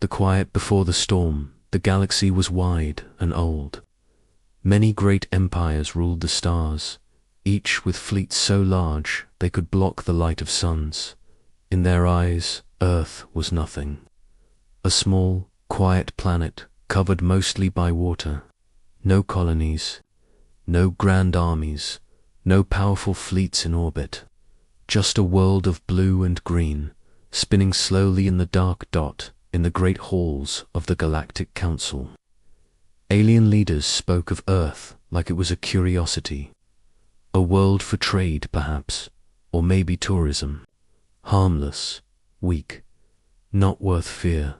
the quiet before the storm, the galaxy was wide and old. Many great empires ruled the stars, each with fleets so large they could block the light of suns. In their eyes, Earth was nothing. A small, quiet planet covered mostly by water. No colonies, no grand armies, no powerful fleets in orbit. Just a world of blue and green, spinning slowly in the dark dot in the great halls of the Galactic Council. Alien leaders spoke of Earth like it was a curiosity. A world for trade, perhaps, or maybe tourism. Harmless, weak, not worth fear.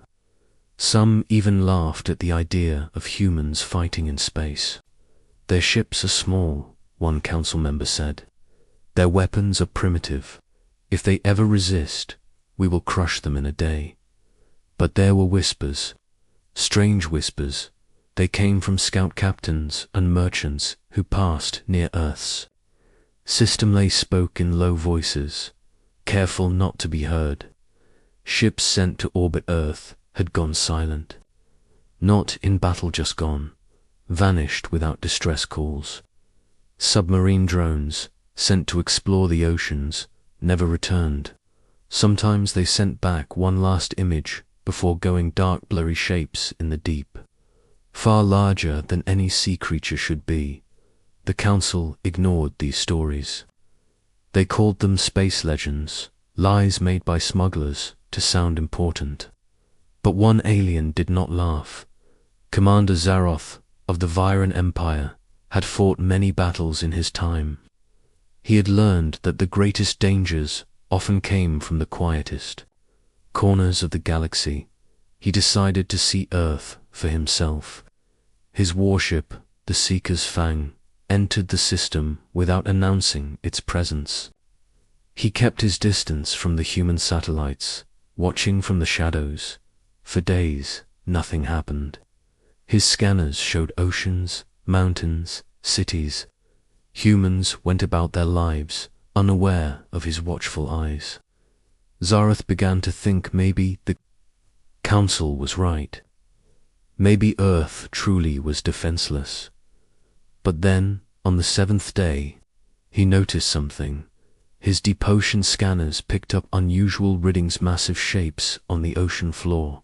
Some even laughed at the idea of humans fighting in space. Their ships are small, one council member said. Their weapons are primitive. If they ever resist, we will crush them in a day. But there were whispers, strange whispers. They came from scout captains and merchants who passed near Earth's. Systemlay spoke in low voices, careful not to be heard. Ships sent to orbit Earth had gone silent. Not in battle, just gone, vanished without distress calls. Submarine drones, sent to explore the oceans, never returned. Sometimes they sent back one last image before going dark, blurry shapes in the deep. Far larger than any sea creature should be. The Council ignored these stories. They called them space legends, lies made by smugglers to sound important. But one alien did not laugh. Commander Zaroth of the Viren Empire had fought many battles in his time. He had learned that the greatest dangers often came from the quietest corners of the galaxy. He decided to see Earth for himself. His warship, the Seeker's Fang, entered the system without announcing its presence. He kept his distance from the human satellites, watching from the shadows. For days, nothing happened. His scanners showed oceans, mountains, cities. Humans went about their lives, unaware of his watchful eyes. Zaroth began to think maybe the Council was right. Maybe Earth truly was defenseless. But then, on the 7th day, he noticed something. His deep ocean scanners picked up unusual readings, massive shapes on the ocean floor.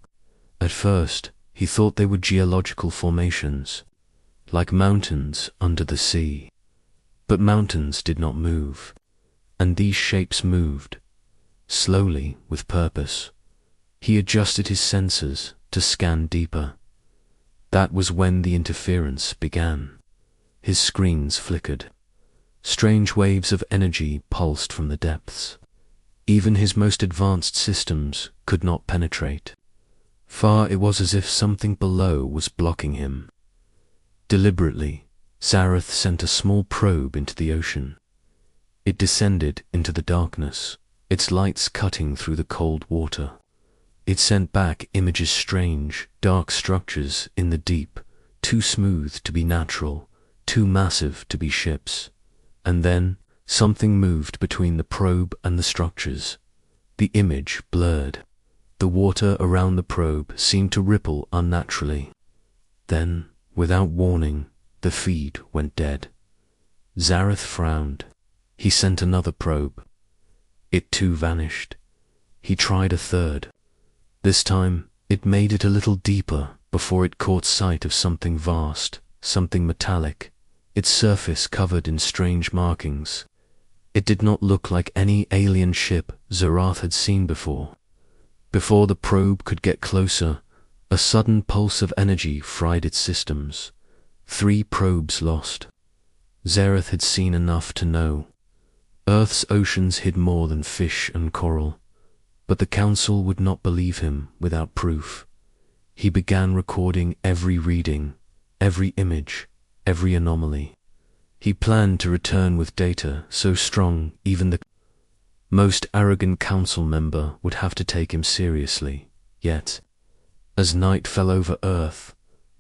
At first, he thought they were geological formations, like mountains under the sea. But mountains did not move, and these shapes moved, slowly, with purpose. He adjusted his sensors to scan deeper. That was when the interference began. His screens flickered. Strange waves of energy pulsed from the depths. Even his most advanced systems could not penetrate. Far it was as if something below was blocking him. Deliberately, Zaroth sent a small probe into the ocean. It descended into the darkness, its lights cutting through the cold water. It sent back images, strange, dark structures in the deep, too smooth to be natural, too massive to be ships. And then, something moved between the probe and the structures. The image blurred. The water around the probe seemed to ripple unnaturally. Then, without warning, the feed went dead. Zaroth frowned. He sent another probe. It too vanished. He tried a third. This time, it made it a little deeper before it caught sight of something vast, something metallic, its surface covered in strange markings. It did not look like any alien ship Zaroth had seen before. Before the probe could get closer, a sudden pulse of energy fried its systems. 3 probes lost. Zaroth had seen enough to know. Earth's oceans hid more than fish and coral. But the Council would not believe him without proof. He began recording every reading, every image, every anomaly. He planned to return with data so strong even the most arrogant council member would have to take him seriously. Yet, as night fell over Earth,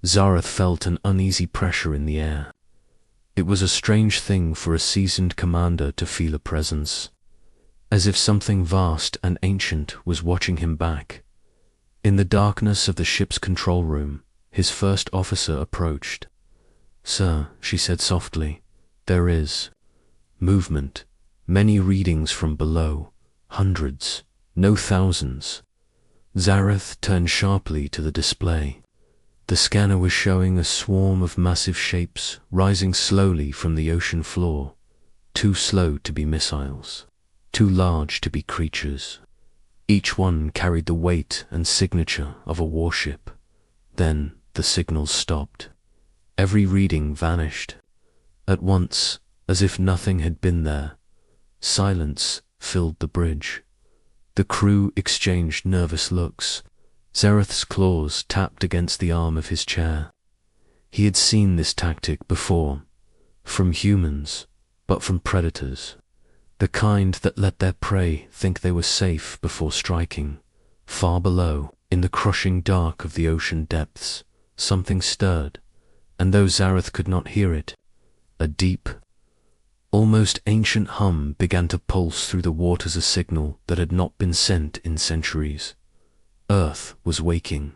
Zaroth felt an uneasy pressure in the air. It was a strange thing for a seasoned commander to feel a presence, as if something vast and ancient was watching him back. In the darkness of the ship's control room, his first officer approached. "Sir," she said softly, "there is movement, many readings from below, hundreds, no thousands." Zareth turned sharply to the display. The scanner was showing a swarm of massive shapes rising slowly from the ocean floor, too slow to be missiles, too large to be creatures. Each one carried the weight and signature of a warship. Then the signals stopped. Every reading vanished. At once, as if nothing had been there, silence filled the bridge. The crew exchanged nervous looks. Zareth's claws tapped against the arm of his chair. He had seen this tactic before, from humans, but from predators. The kind that let their prey think they were safe before striking. Far below, in the crushing dark of the ocean depths, something stirred, and though Zareth could not hear it, a deep, almost ancient hum began to pulse through the waters, a signal that had not been sent in centuries. Earth was waking.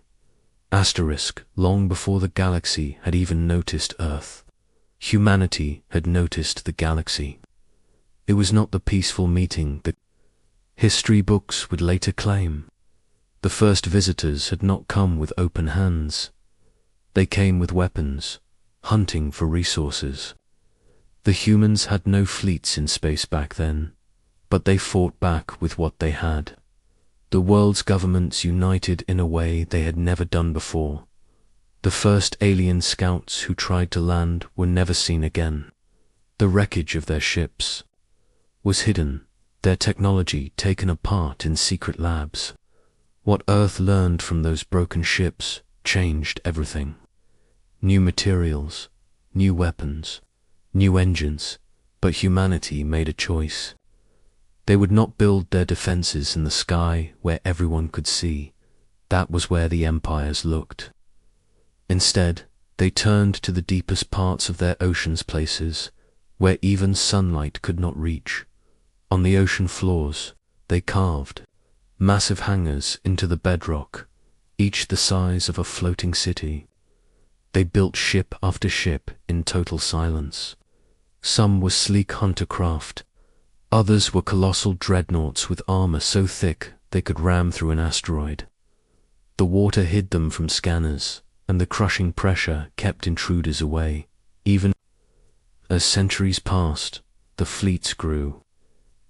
Long before the galaxy had even noticed Earth. Humanity had noticed the galaxy. It was not the peaceful meeting that history books would later claim. The first visitors had not come with open hands. They came with weapons, hunting for resources. The humans had no fleets in space back then, but they fought back with what they had. The world's governments united in a way they had never done before. The first alien scouts who tried to land were never seen again. The wreckage of their ships was hidden, their technology taken apart in secret labs. What Earth learned from those broken ships changed everything. New materials, new weapons, new engines, but humanity made a choice. They would not build their defenses in the sky where everyone could see. That was where the empires looked. Instead, they turned to the deepest parts of their oceans, places where even sunlight could not reach. On the ocean floors, they carved massive hangars into the bedrock, each the size of a floating city. They built ship after ship in total silence. Some were sleek hunter craft, others were colossal dreadnoughts with armor so thick they could ram through an asteroid. The water hid them from scanners, and the crushing pressure kept intruders away. Even as centuries passed, the fleets grew.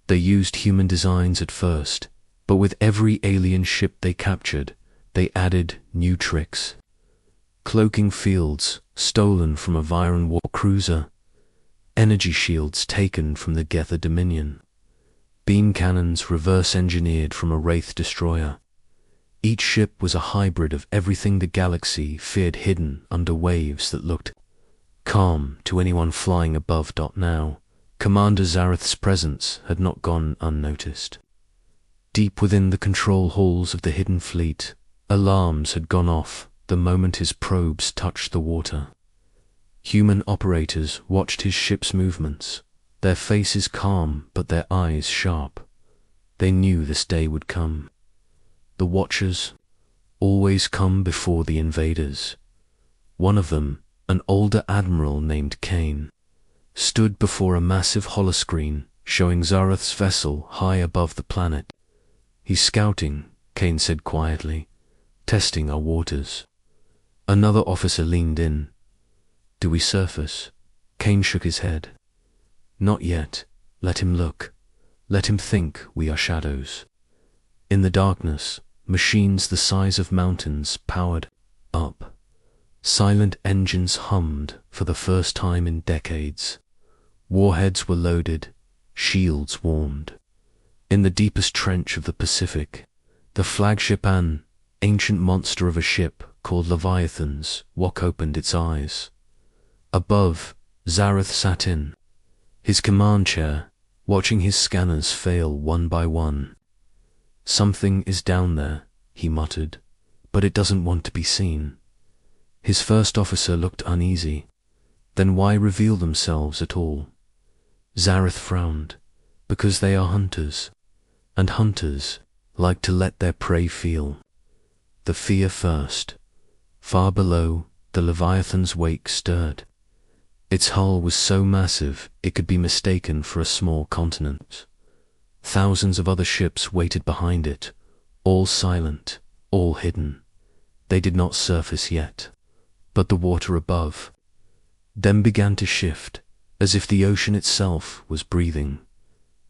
They used human designs at first, but with every alien ship they captured, they added new tricks. Cloaking fields stolen from a Viren war cruiser, energy shields taken from the Gether Dominion, beam cannons reverse-engineered from a Wraith destroyer. Each ship was a hybrid of everything the galaxy feared, hidden under waves that looked calm to anyone flying above. Now, Commander Zareth's presence had not gone unnoticed. Deep within the control halls of the hidden fleet, alarms had gone off the moment his probes touched the water. Human operators watched his ship's movements, their faces calm but their eyes sharp. They knew this day would come. The Watchers always come before the invaders. One of them, an older admiral named Kane, stood before a massive holoscreen showing Zareth's vessel high above the planet. "He's scouting," Kane said quietly, "testing our waters." Another officer leaned in. "Do we surface?" Kane shook his head. "Not yet. Let him look. Let him think we are shadows." In the darkness, machines the size of mountains powered up. Silent engines hummed for the first time in decades. Warheads were loaded, shields warmed. In the deepest trench of the Pacific, the flagship, an ancient monster of a ship called Leviathan's, opened its eyes. Above, Zareth sat in his command chair, watching his scanners fail one by one. "Something is down there," he muttered, "but it doesn't want to be seen." His first officer looked uneasy. "Then why reveal themselves at all?" Zareth frowned. "Because they are hunters, and hunters like to let their prey feel." the fear first. Far below, the Leviathan's wake stirred. Its hull was so massive it could be mistaken for a small continent. Thousands of other ships waited behind it, all silent, all hidden. They did not surface yet, but the water above them began to shift, as if the ocean itself was breathing.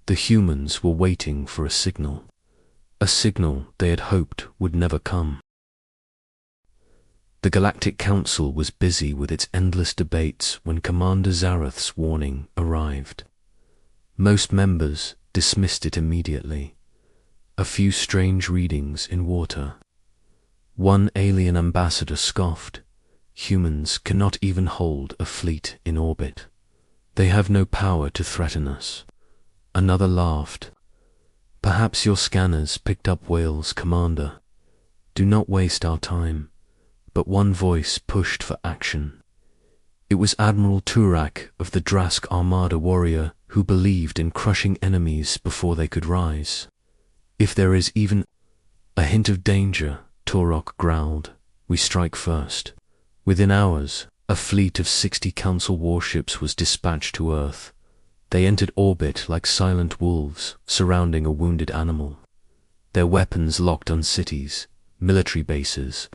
The humans were waiting for a signal they had hoped would never come. The Galactic Council was busy with its endless debates when Commander Zareth's warning arrived. Most members dismissed it immediately. A few strange readings in water. One alien ambassador scoffed. Humans cannot even hold a fleet in orbit. They have no power to threaten us. Another laughed. Perhaps your scanners picked up whales, Commander. Do not waste our time. But one voice pushed for action. It was Admiral Turak of the Drask Armada warrior who believed in crushing enemies before they could rise. If there is even a hint of danger, Turak growled, we strike first. Within hours, a fleet of 60 Council warships was dispatched to Earth. They entered orbit like silent wolves surrounding a wounded animal. Their weapons locked on cities, military bases,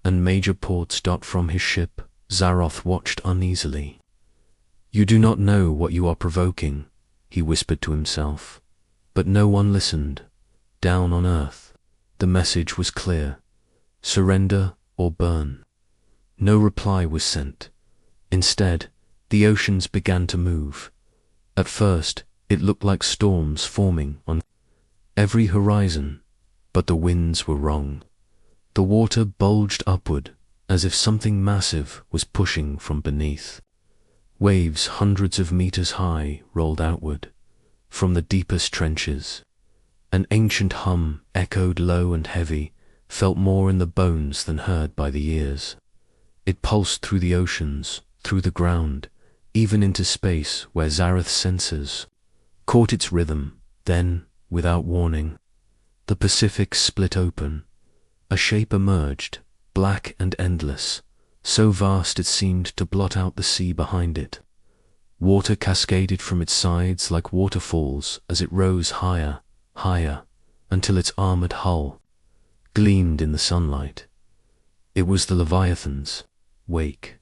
and major ports. From his ship, Zaroth watched uneasily. You do not know what you are provoking, he whispered to himself. But no one listened. Down on Earth, the message was clear. Surrender or burn. No reply was sent. Instead, the oceans began to move. At first, it looked like storms forming on every horizon, but the winds were wrong. The water bulged upward, as if something massive was pushing from beneath. Waves hundreds of meters high rolled outward, from the deepest trenches. An ancient hum echoed low and heavy, felt more in the bones than heard by the ears. It pulsed through the oceans, through the ground, even into space where Zareth's sensors caught its rhythm. Then, without warning, the Pacific split open. A shape emerged, black and endless, so vast it seemed to blot out the sea behind it. Water cascaded from its sides like waterfalls as it rose higher, higher, until its armored hull gleamed in the sunlight. It was the Leviathan's wake.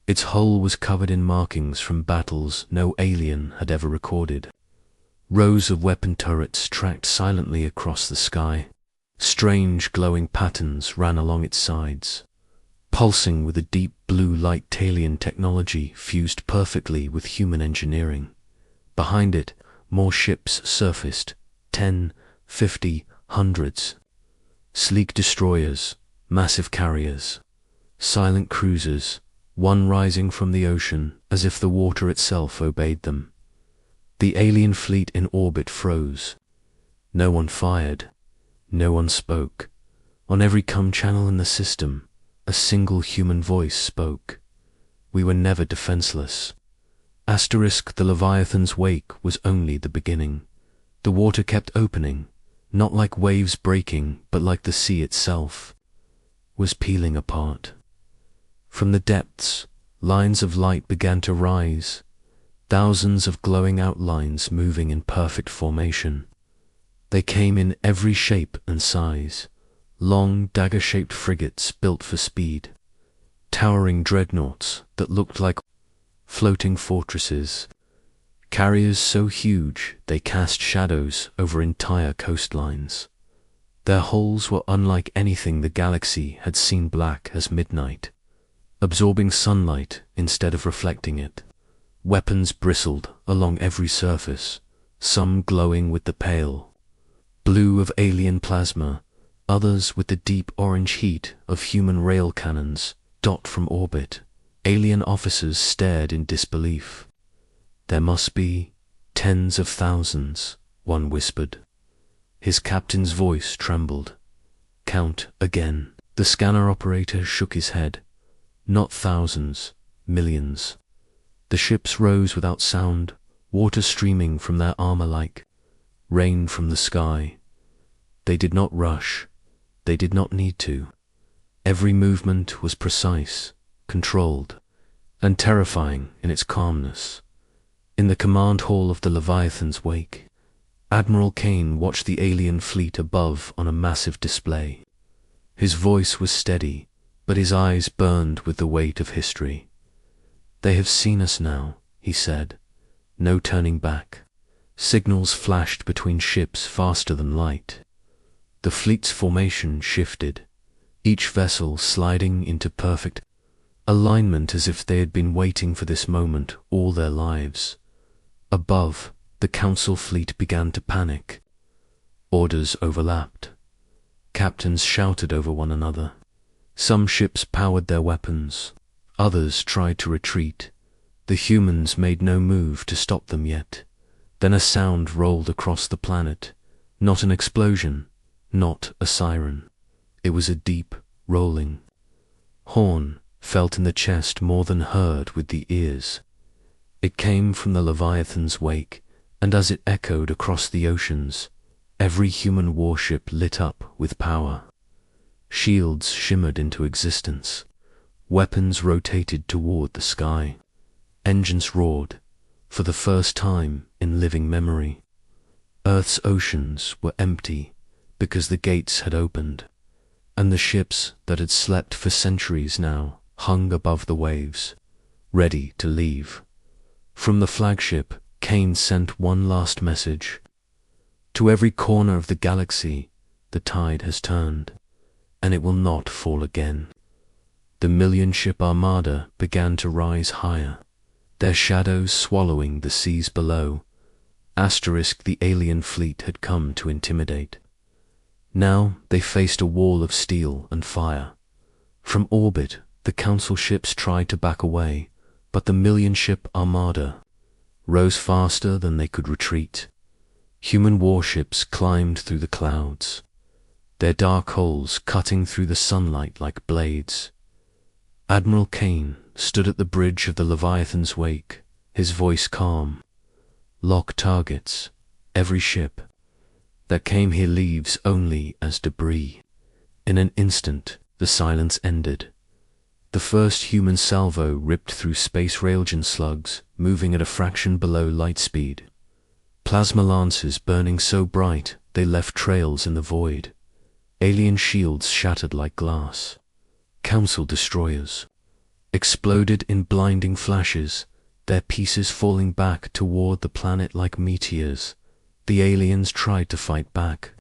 Its hull was covered in markings from battles no alien had ever recorded. Rows of weapon turrets tracked silently across the sky. Strange glowing patterns ran along its sides, pulsing with a deep blue light. Talian technology fused perfectly with human engineering. Behind it, more ships surfaced, 10, 50, hundreds. Sleek destroyers, massive carriers, silent cruisers, one rising from the ocean as if the water itself obeyed them. The alien fleet in orbit froze. No one fired. No one spoke. On every channel in the system, a single human voice spoke. We were never defenseless. The Leviathan's wake was only the beginning. The water kept opening, not like waves breaking, but like the sea itself was peeling apart. From the depths, lines of light began to rise, thousands of glowing outlines moving in perfect formation. They came in every shape and size, long dagger-shaped frigates built for speed, towering dreadnoughts that looked like floating fortresses, carriers so huge they cast shadows over entire coastlines. Their hulls were unlike anything the galaxy had seen, black as midnight, absorbing sunlight instead of reflecting it. Weapons bristled along every surface, some glowing with the pale blue of alien plasma, others with the deep orange heat of human rail cannons. From orbit, alien officers stared in disbelief. There must be tens of thousands, one whispered. His captain's voice trembled. Count again. The scanner operator shook his head. Not thousands, millions. The ships rose without sound, water streaming from their armor like rain from the sky. They did not rush. They did not need to. Every movement was precise, controlled, and terrifying in its calmness. In the command hall of the Leviathan's wake, Admiral Kane watched the alien fleet above on a massive display. His voice was steady, but his eyes burned with the weight of history. "They have seen us now," he said. "No turning back." Signals flashed between ships faster than light. The fleet's formation shifted, each vessel sliding into perfect alignment as if they had been waiting for this moment all their lives. Above, the Council fleet began to panic. Orders overlapped. Captains shouted over one another. Some ships powered their weapons. Others tried to retreat. The humans made no move to stop them yet. Then a sound rolled across the planet. Not an explosion, not a siren. It was a deep, rolling horn, felt in the chest more than heard with the ears. It came from the Leviathan's wake, and as it echoed across the oceans, every human warship lit up with power. Shields shimmered into existence. Weapons rotated toward the sky. Engines roared, for the first time in living memory. Earth's oceans were empty because the gates had opened, and the ships that had slept for centuries now hung above the waves, ready to leave. From the flagship, Kane sent one last message. To every corner of the galaxy, the tide has turned, and it will not fall again. The million-ship armada began to rise higher, their shadows swallowing the seas below. The alien fleet had come to intimidate. Now they faced a wall of steel and fire. From orbit, the Council ships tried to back away, but the million-ship armada rose faster than they could retreat. Human warships climbed through the clouds, their dark hulls cutting through the sunlight like blades. Admiral Kane stood at the bridge of the Leviathan's wake, his voice calm. "Lock targets. Every ship that came here leaves only as debris." In an instant, the silence ended. The first human salvo ripped through space railgun slugs, moving at a fraction below light speed. Plasma lances burning so bright they left trails in the void. Alien shields shattered like glass. Council destroyers exploded in blinding flashes, their pieces falling back toward the planet like meteors. The aliens tried to fight back.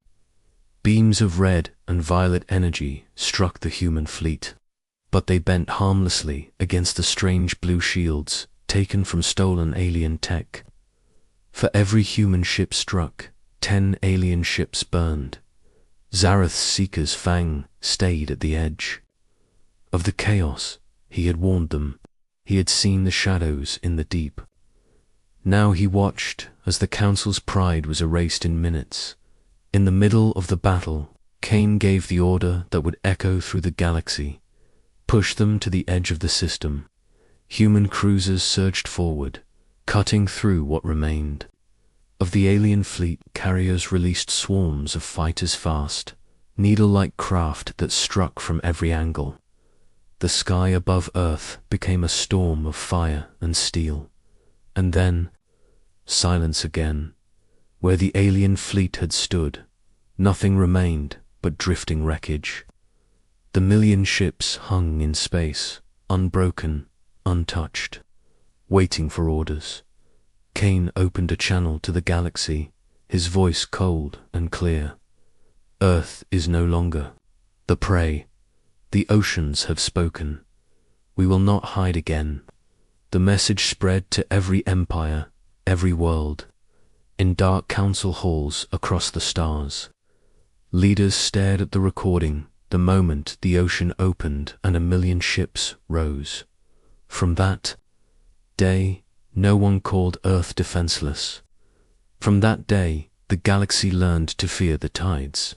Beams of red and violet energy struck the human fleet, but they bent harmlessly against the strange blue shields taken from stolen alien tech. For every human ship struck, 10 alien ships burned. Zareth's Seeker's fang stayed at the edge. Of the chaos, he had warned them. He had seen the shadows in the deep. Now he watched as the Council's pride was erased in minutes. In the middle of the battle, Kane gave the order that would echo through the galaxy. Push them to the edge of the system. Human cruisers surged forward, cutting through what remained. Of the alien fleet, carriers released swarms of fighters fast, needle-like craft that struck from every angle. The sky above Earth became a storm of fire and steel. And then, silence again. Where the alien fleet had stood, nothing remained but drifting wreckage. The million ships hung in space, unbroken, untouched, waiting for orders. Kane opened a channel to the galaxy, his voice cold and clear. "Earth is no longer the prey. The oceans have spoken. We will not hide again." The message spread to every empire, every world. In dark council halls across the stars, leaders stared at the recording the moment the ocean opened and a million ships rose. From that day, no one called Earth defenseless. From that day, the galaxy learned to fear the tides.